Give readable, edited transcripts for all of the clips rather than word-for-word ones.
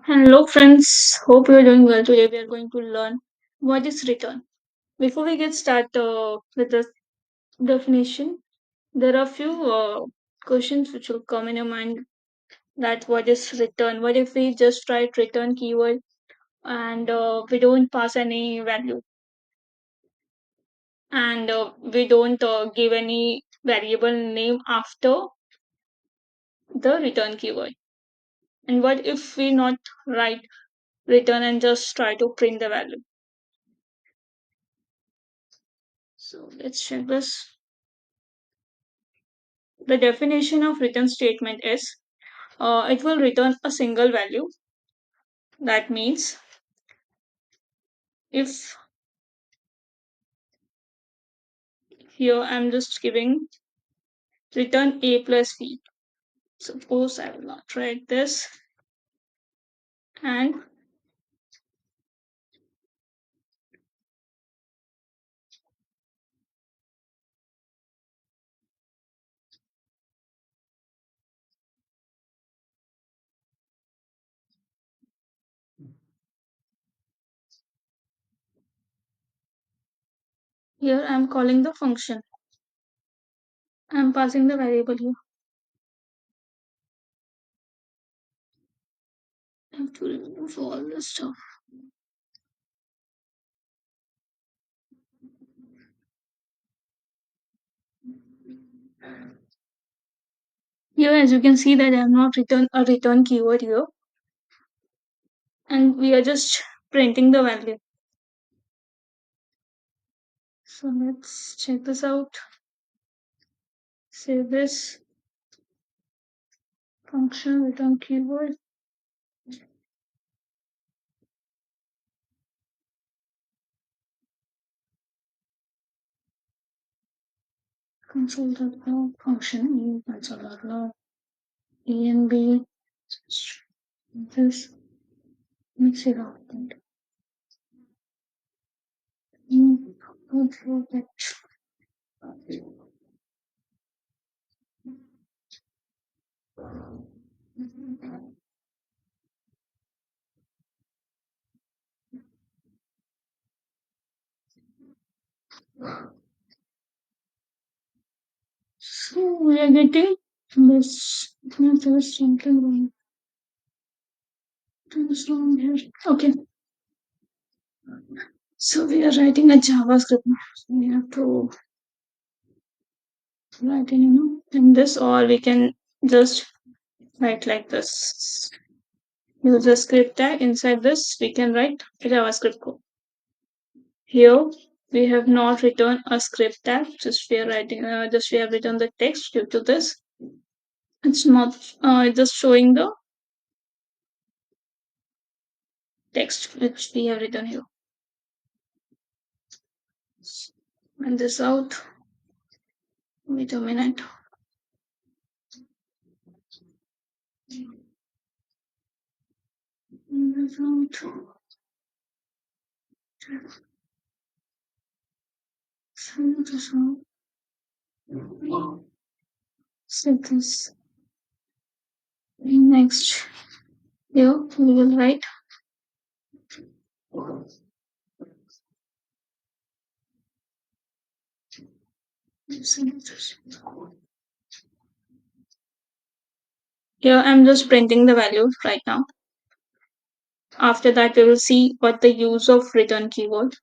Hello, friends. Hope you're doing well. Today we are going to learn what is return. Before we get started with the definition, there are a few questions which will come in your mind. That what is return? What if we just write return keyword and we don't pass any value and we don't give any variable name after the return keyword? And what if we not write return and just try to print the value? So let's check this. The definition of return statement is it will return a single value. That means if here I'm just giving return a plus b. Suppose I will not write this and here I'm calling the function. I'm passing the variable here. I have to remove all this stuff. Here as you can see that I have not written a return keyword here and we are just printing the value. So let's check this out. Save this function return keyword. Console.log function e console.log a and b this mix it out. So we are getting this. There's something wrong. What's wrong here? Okay. So we are writing a JavaScript now. So we have to write in this, or we can just write like this. Use a script tag inside this. We can write JavaScript code. Here we have not written a script tag. Just we are writing. Just we have written the text due to this. It's not just showing the text which we have written here. And this out. Wait a minute. And this out. Send this out. Set this. Next, here we will write here I'm just printing the values right now. After that, we will see what the use of return keyword.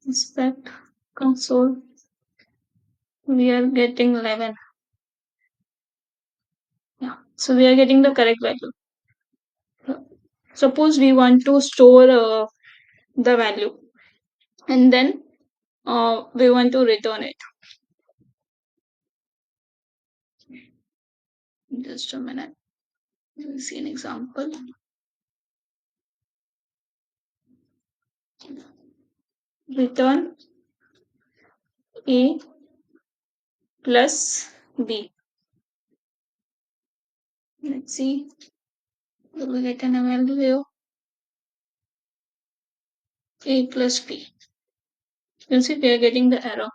Inspect console. We are getting 11. Yeah. So we are getting the correct value. Suppose we want to store the value and then we want to return it. Just a minute. We'll see an example. Return A plus B. Let's see. We will get an value A plus B. You see we are getting the error.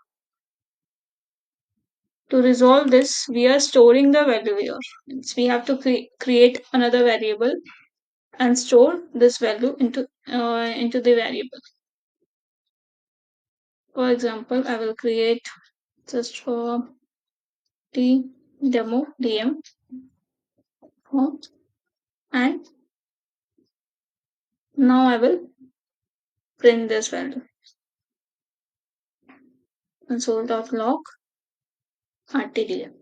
To resolve this, we are storing the value here. Means we have to create another variable and store this value into the variable. For example, I will create just for the demo dm and now I will print this value. Console.log rtdm.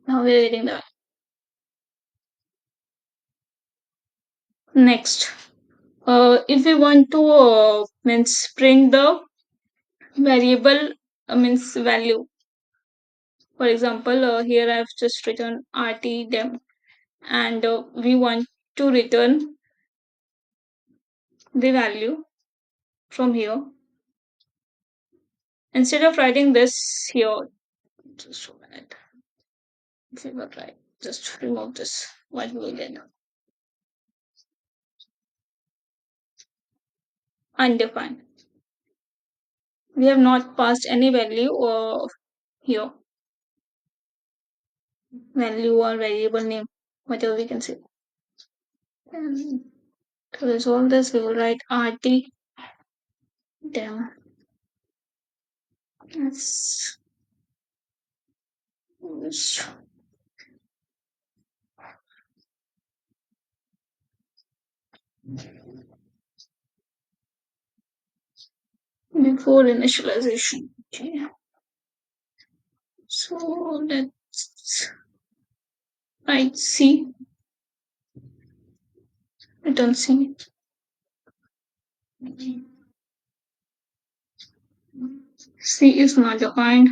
Now we are getting the next. If we want to means print the variable means value. For example, here I have just written rtdem and we want to return the value from here. Instead of writing this here, just a minute. If we were right, just remove this. What we will get? Undefined. We have not passed any value here. Value or variable name, whatever we can say. And to resolve this, we will write rt dem. Yes. Before initialization. Okay. So let's write C. Return C. C is not defined.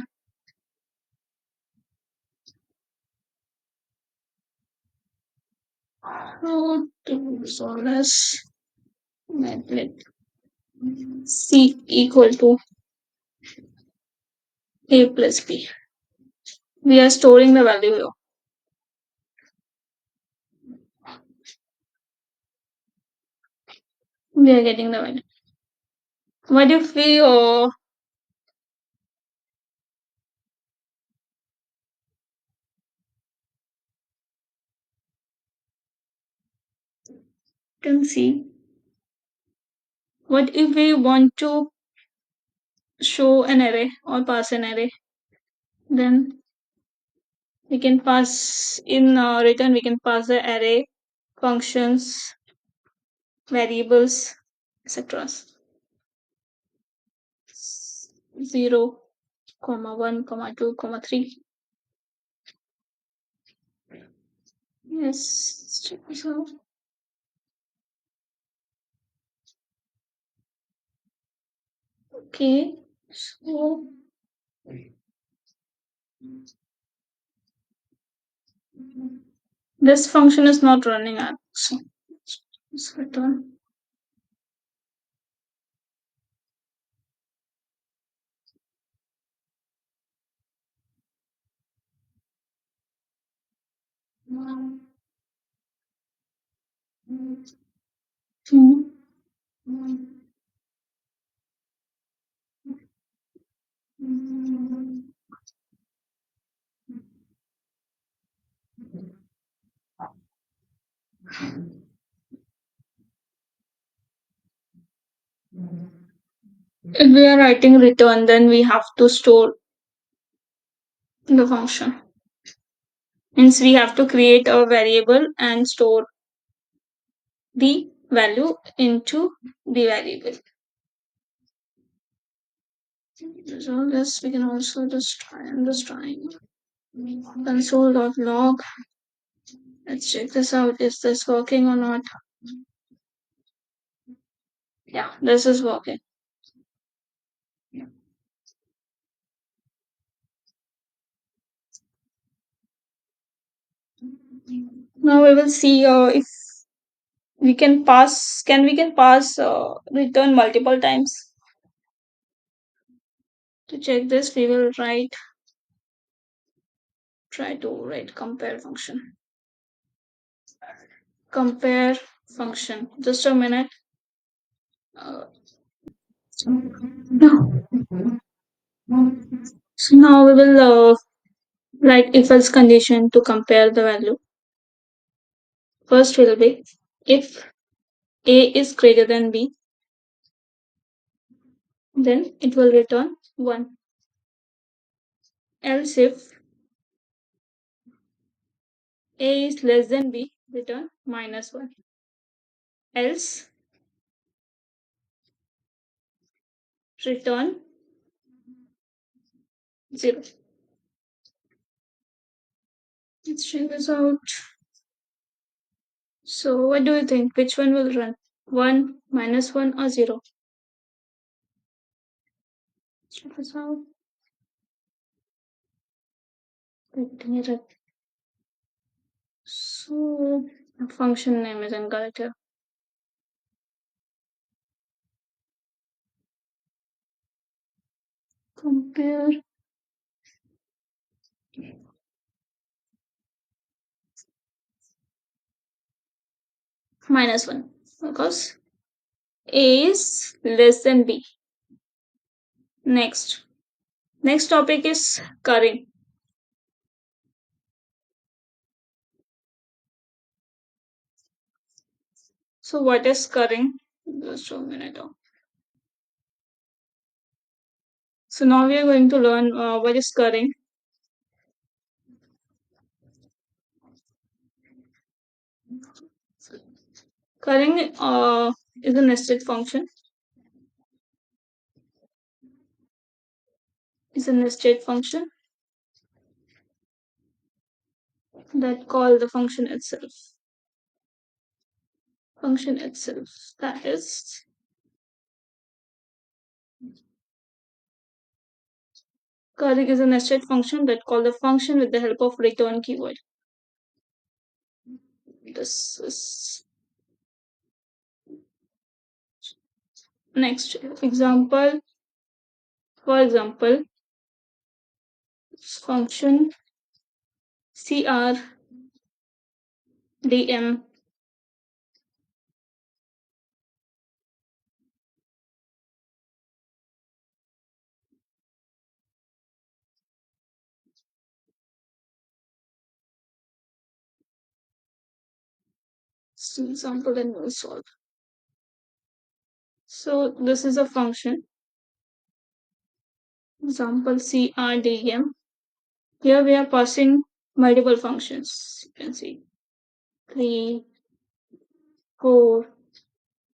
So to resolve this, let C equal to A plus B. We are storing the value here. We are getting the value. What if we can see? What if we want to show an array or pass an array? Then we can pass in return. We can pass the array functions, variables, etc. 0, comma 1, comma 2, comma 3. Yes, let's check this out. Okay, so this function is not running at so let's return. Hmm. If we are writing return, then we have to store the function. Means we have to create a variable and store the value into the variable. So this we can also just try and just trying console.log. Let's check this out. Is this working or not? Yeah, this is working. Now we will see if we can pass. We can pass return multiple times? To check this, we will try to write compare function. Compare function. Just a minute. Uh, so now we will write if else condition to compare the value. First will be if A is greater than B, then it will return 1. Else if A is less than B, return -1. Else return 0. Let's check this out. So what do you think? Which one will run? 1, -1 or 0? Check this out. Let me write. So the function name is incorrect here. Compare -1 because A is less than B. Next. Next topic is curring. So what is curring? Just a minute. So now we are going to learn what is curring. Curring is a nested function. Is a nested function that call the function itself. Function itself. That is curring is a nested function that call the function with the help of return keyword. This is next example. For example, function CRDM example and we'll solve. So this is a function. Example CRDM. Here we are passing multiple functions. You can see 3, 4,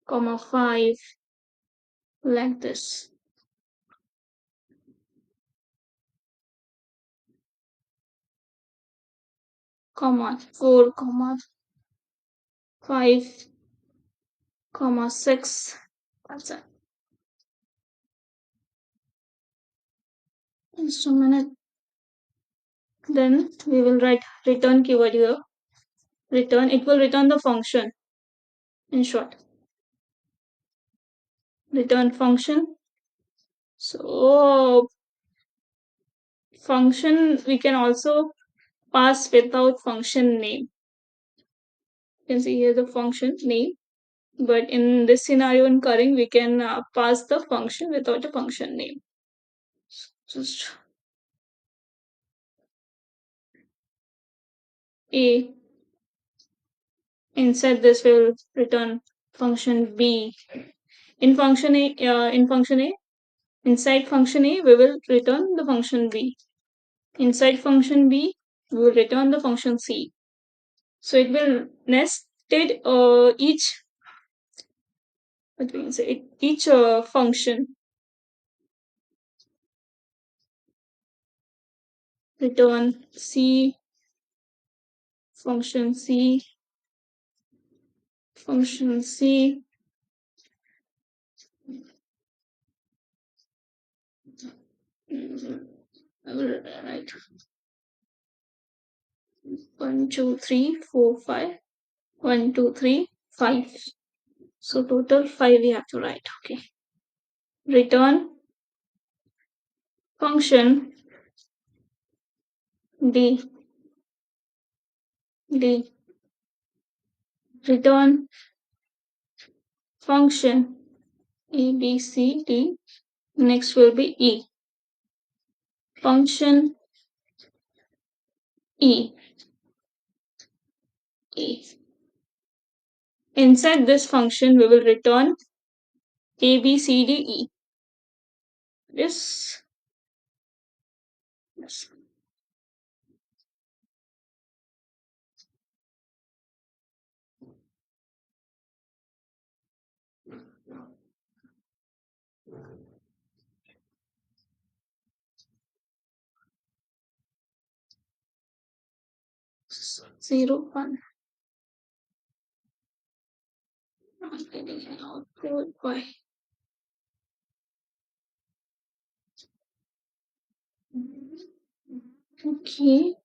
5 like this. Comma 4, 5, 6. That's it. Just a minute. Then we will write return keyword here. Return, it will return the function. In short, return function. So function we can also pass without function name. You can see here the function name, but in this scenario in curring we can pass the function without a function name. Just A, inside this will return function B. In function A, inside function A we will return the function B. Inside function B we will return the function C. So it will nested each, what we can say, each function return C, function C, function C, I will write 1, 2, 3, 4, 5. 1, 2, 3, 5. So total 5 we have to write. Okay. Return function D, D. Return function A, B, C, D. Next will be E. Function E. E. Inside this function, we will return A, B, C, D, E. This, yes. 0, 1. Not getting an output. Why? Okay.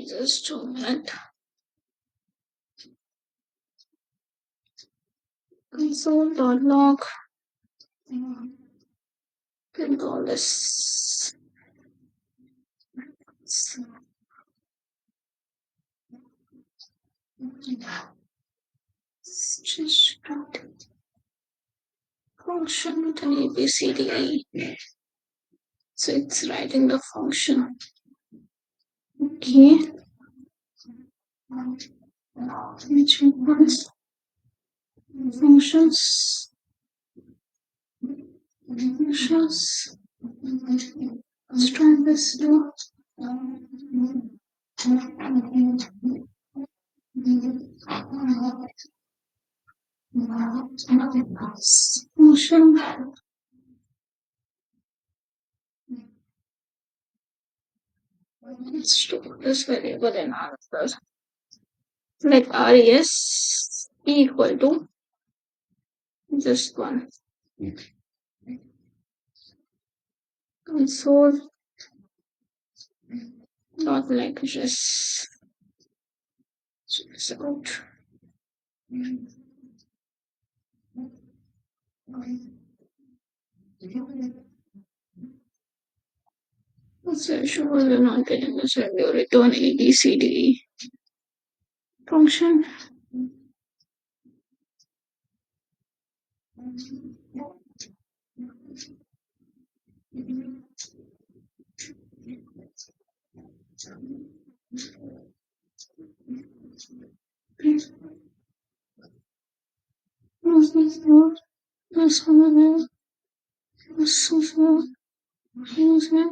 Just a minute. Console.log. Can call this. Just function with an ABCDE. So it's writing the function. Okay. Which ones? Functions. Functions. Let's try this too. Function. Let's store this variable in answer. Like res equal to this one. Console dot like this. So so sure we're not getting this value. Return ABCDE function. This is not this one. This is not user.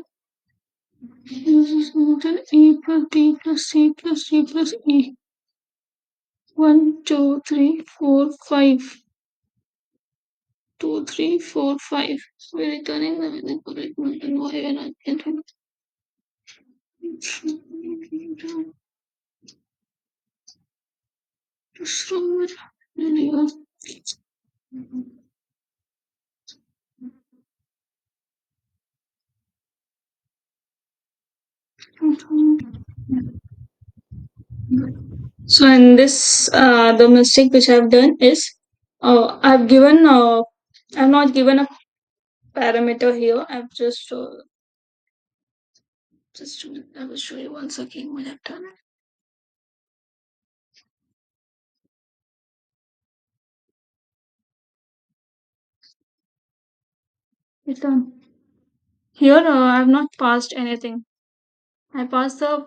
Uses not an A plus B plus C plus D plus E. 1, 2, 3, 4, 5. 2, 3, 4, 5. So we're returning the correct one and why we're not getting stronger. Anyway. So in this, the mistake which I've done is, I've not given a parameter here. I've just, I will show you once again what I've done. Return. Here, I've not passed anything. I passed the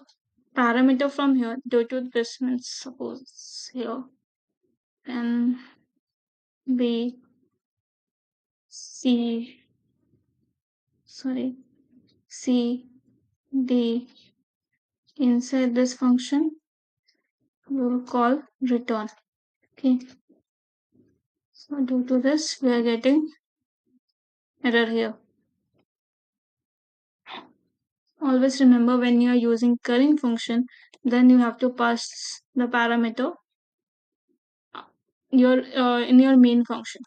parameter from here due to this means suppose here and B C sorry C D inside this function we will call return. Okay, so due to this we are getting error here. Always remember when you are using current function, then you have to pass the parameter your in your main function.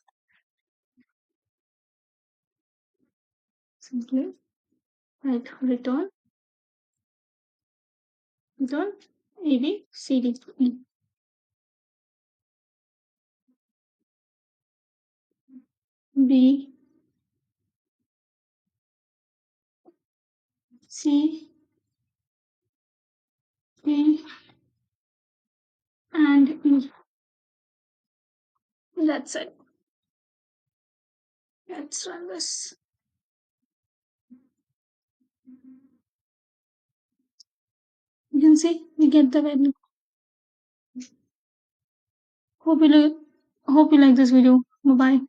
Simply write return A B C D E. B C D and E. That's it. Let's run this. You can see we get the value. Hope you like this video. Bye bye.